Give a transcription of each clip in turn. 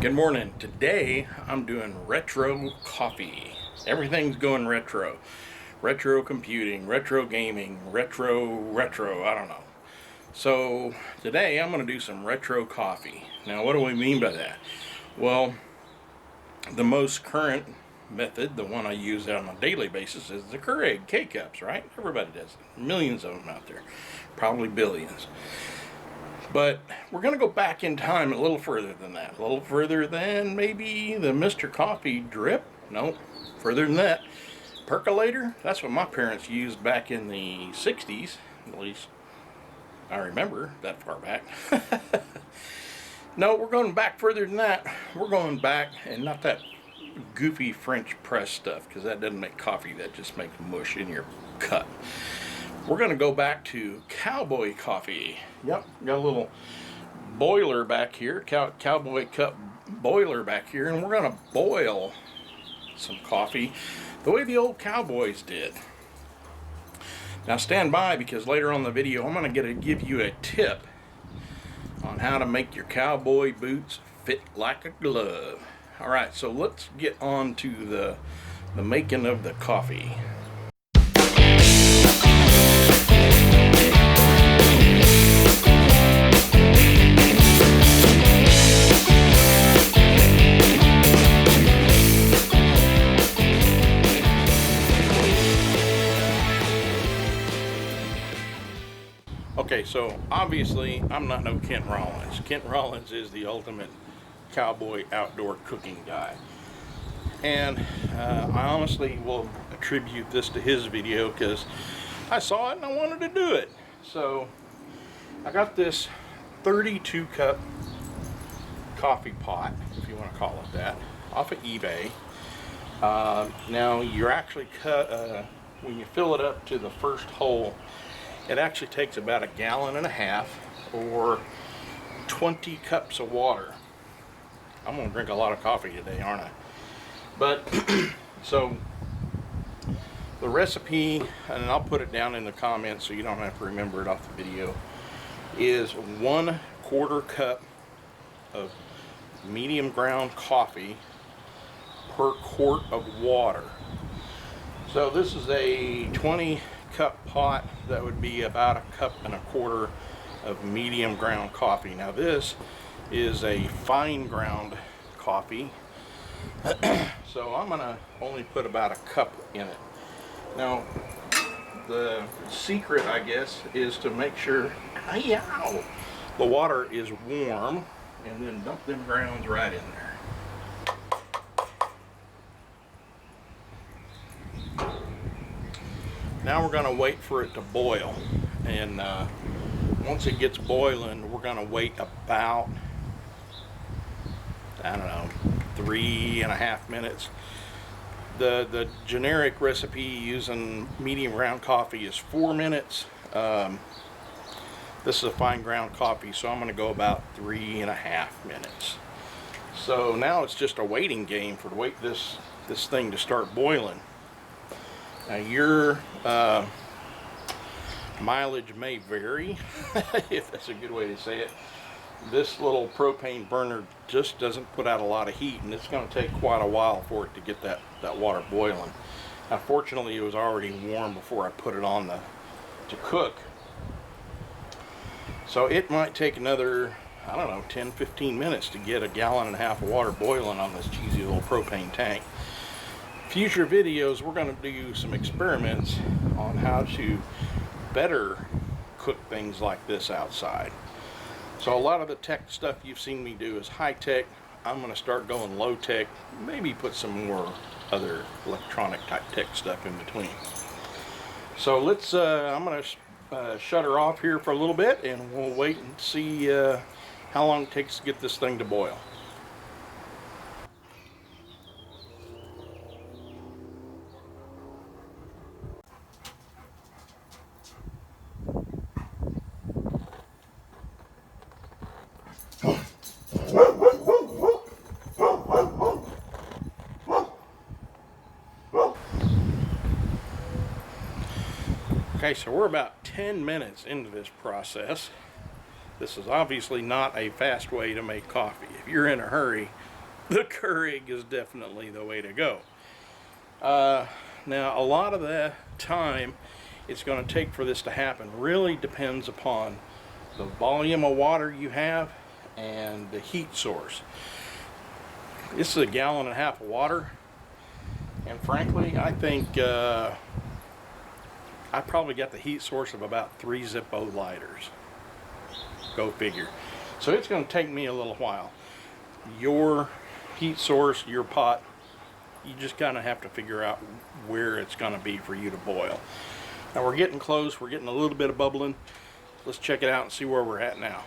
Good morning. Today I'm doing retro coffee. Everything's going retro. Retro computing, retro gaming, retro, I don't know. So today I'm going to do some retro coffee. Now what do we mean by that? Well, the most current method, the one I use on a daily basis, is the Keurig K-Cups, right? Everybody does it. Millions of them out there. Probably billions. But we're going to go back in time a little further than that. A little further than maybe the Mr. Coffee drip. No, further than that. Percolator. That's what my parents used back in the 60s. At least I remember that far back. No, we're going back further than that. We're going back, and not that goofy French press stuff, because that doesn't make coffee. That just makes mush in your cup. We're going to go back to Cowboy coffee. Yep, got a little boiler back here, Cowboy cup boiler back here, and we're going to boil some coffee the way the old cowboys did. Now stand by, because later on in the video I'm going to give you a tip on how to make your cowboy boots fit like a glove. Alright, so let's get on to the making of the coffee. Okay, so obviously I'm not no Kent Rollins. Kent Rollins is the ultimate cowboy outdoor cooking guy. And I honestly will attribute this to his video because I saw it and I wanted to do it. So I got this 32 cup coffee pot, if you want to call it that, off of eBay. Now you're actually when you fill it up to the first hole, it actually takes about 1.5 gallons or 20 cups of water. I'm gonna drink a lot of coffee today, aren't I? But so the recipe, and I'll put it down in the comments so you don't have to remember it off the video, is 1/4 cup of medium ground coffee per quart of water. So this is a 20 cup pot. That would be about 1.25 cups of medium ground coffee. Now this is a fine ground coffee, so I'm gonna only put about 1 cup in it. Now the secret, I guess, is to make sure the water is warm, and then dump them grounds right in there. Now we're going to wait for it to boil, and once it gets boiling, we're going to wait about, I don't know, 3.5 minutes. The generic recipe using medium ground coffee is 4 minutes. This is a fine ground coffee, so I'm going to go about 3.5 minutes. So now it's just a waiting game for this thing to start boiling. Now your mileage may vary, if that's a good way to say it. This little propane burner just doesn't put out a lot of heat, and it's going to take quite a while for it to get that water boiling. Now fortunately it was already warm before I put it on to cook. So it might take another, I don't know, 10-15 minutes to get 1.5 gallons of water boiling on this cheesy little propane tank. Future videos, we're going to do some experiments on how to better cook things like this outside. So a lot of the tech stuff you've seen me do is high tech. I'm going to start going low tech, maybe put some more other electronic type tech stuff in between. So let's I'm going to shut her off here for a little bit, and we'll wait and see how long it takes to get this thing to boil. Okay, so we're about 10 minutes into this process. This is obviously not a fast way to make coffee. If you're in a hurry, the Keurig is definitely the way to go. Now, a lot of the time it's going to take for this to happen really depends upon the volume of water you have and the heat source. This is a 1.5 gallons of water, and frankly, I think I probably got the heat source of about 3 Zippo lighters. Go figure. So it's going to take me a little while. Your heat source, your pot, you just kind of have to figure out where it's going to be for you to boil. Now we're getting close. We're getting a little bit of bubbling. Let's check it out and see where we're at now.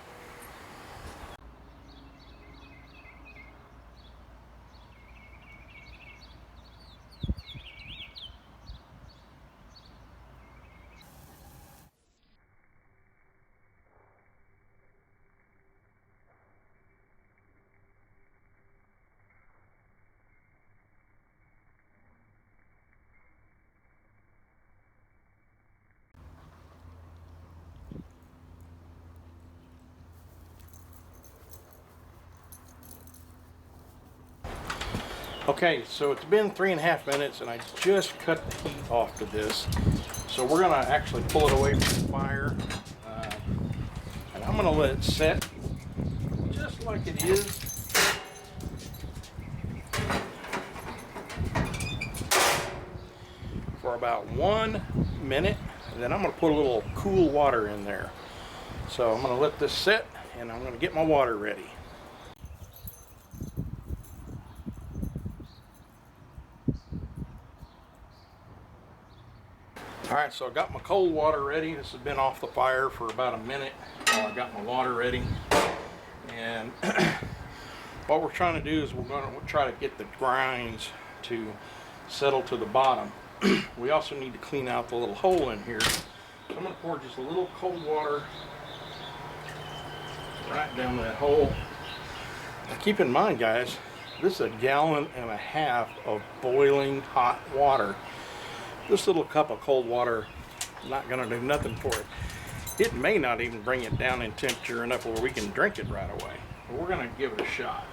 Okay, so it's been 3.5 minutes and I just cut the heat off to this. So we're gonna actually pull it away from the fire. And I'm gonna let it set just like it is. For about 1 minute, and then I'm gonna put a little cool water in there. So I'm gonna let this set and I'm gonna get my water ready. Alright, so I got my cold water ready. This has been off the fire for about a minute while I got my water ready. And what we're trying to do is we're going to try to get the grinds to settle to the bottom. We also need to clean out the little hole in here. So I'm going to pour just a little cold water right down that hole. Now keep in mind, guys, this is 1.5 gallons of boiling hot water. This little cup of cold water is not going to do nothing for it. It may not even bring it down in temperature enough where we can drink it right away. But we're going to give it a shot.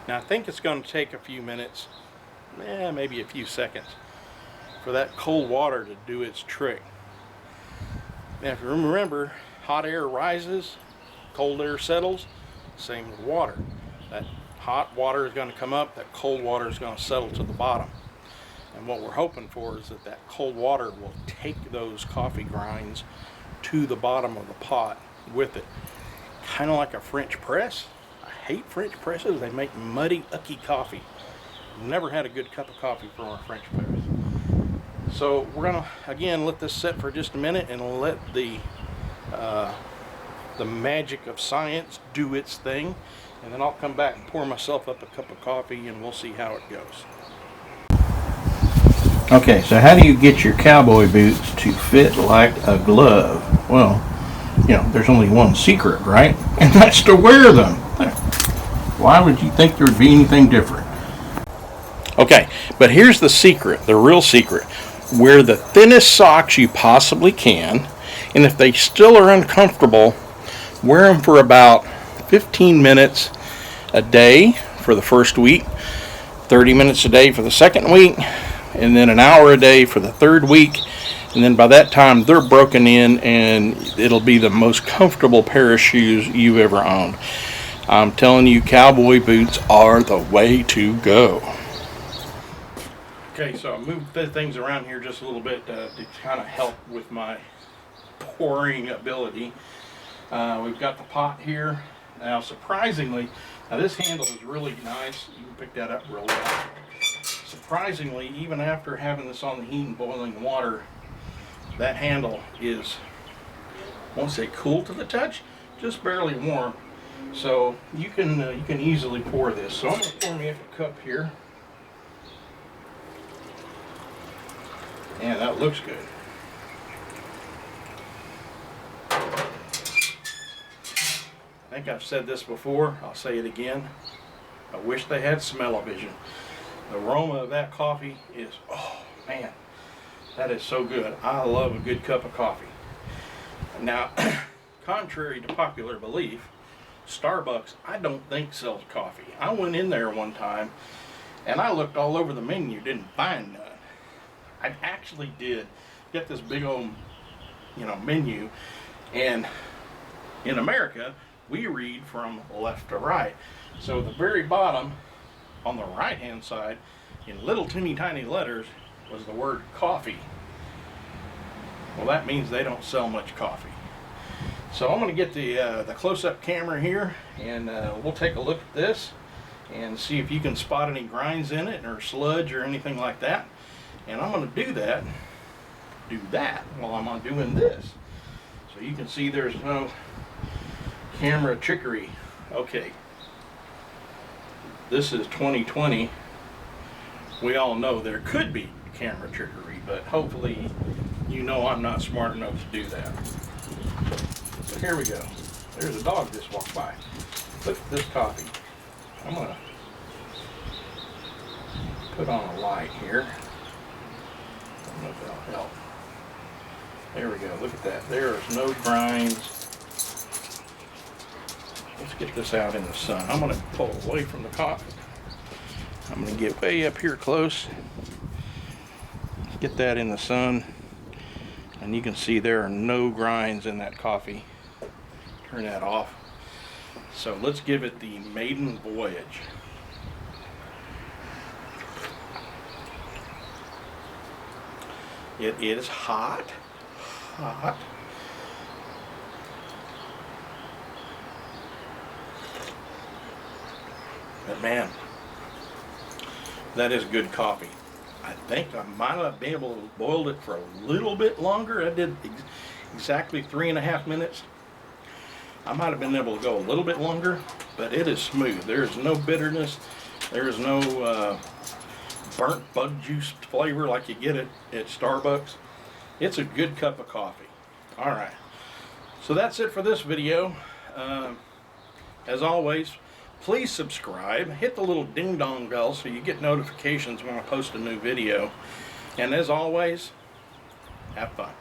Now I think it's going to take a few minutes, maybe a few seconds, for that cold water to do its trick. Now if you remember, hot air rises, cold air settles, same with water. That hot water is going to come up, that cold water is going to settle to the bottom. And what we're hoping for is that that cold water will take those coffee grinds to the bottom of the pot with it. Kind of like a French press. I hate French presses. They make muddy, ucky coffee. Never had a good cup of coffee from a French press. So we're gonna again let this set for just a minute and let the magic of science do its thing, and then I'll come back and pour myself up a cup of coffee and we'll see how it goes. Okay, so how do you get your cowboy boots to fit like a glove? Well, you know, there's only one secret, right? And that's to wear them. Why would you think there would be anything different? Okay, but here's the secret, the real secret. Wear the thinnest socks you possibly can, and if they still are uncomfortable, wear them for about 15 minutes a day for the first week, 30 minutes a day for the second week, and then an hour a day for the third week. And then by that time they're broken in and it'll be the most comfortable pair of shoes you've ever owned. I'm telling you, cowboy boots are the way to go. Okay, so I moved things around here just a little bit to kind of help with my pouring ability. We've got the pot here. Now surprisingly, now this handle is really nice. You can pick that up real well. Surprisingly, even after having this on the heat and boiling water, that handle is, I won't say cool to the touch, just barely warm. So you can easily pour this. So I'm going to pour me up a cup here. And that looks good. I think I've said this before, I'll say it again. I wish they had smell-o-vision. The aroma of that coffee is, oh man, that is so good. I love a good cup of coffee. Now, contrary to popular belief, Starbucks, I don't think sells coffee. I went in there one time and I looked all over the menu, didn't find none. I actually did get this big old, menu, and in America, we read from left to right. So the very bottom, on the right hand side, in little teeny tiny letters, was the word coffee. Well, that means they don't sell much coffee. So I'm going to get the close-up camera here, and we'll take a look at this and see if you can spot any grinds in it or sludge or anything like that. And I'm going to do that while I'm doing this. So you can see there's no camera trickery. Okay, this is 2020. We all know there could be camera trickery, but hopefully I'm not smart enough to do that. So here we go. There's a dog just walked by. Look at this coffee. I'm going to put on a light here. I don't know if that'll help. There we go. Look at that. There's no grinds. Let's get this out in the sun. I'm going to pull away from the coffee. I'm going to get way up here close. Get that in the sun. And you can see there are no grinds in that coffee. Turn that off. So let's give it the maiden voyage. It is hot. But man, that is good coffee. I think I might have been able to boil it for a little bit longer. I did exactly 3.5 minutes. I might have been able to go a little bit longer, but it is smooth. There is no bitterness. There is no burnt bug juice flavor like you get at Starbucks. It's a good cup of coffee. All right, so that's it for this video. As always, please subscribe, hit the little ding dong bell so you get notifications when I post a new video, and as always, have fun.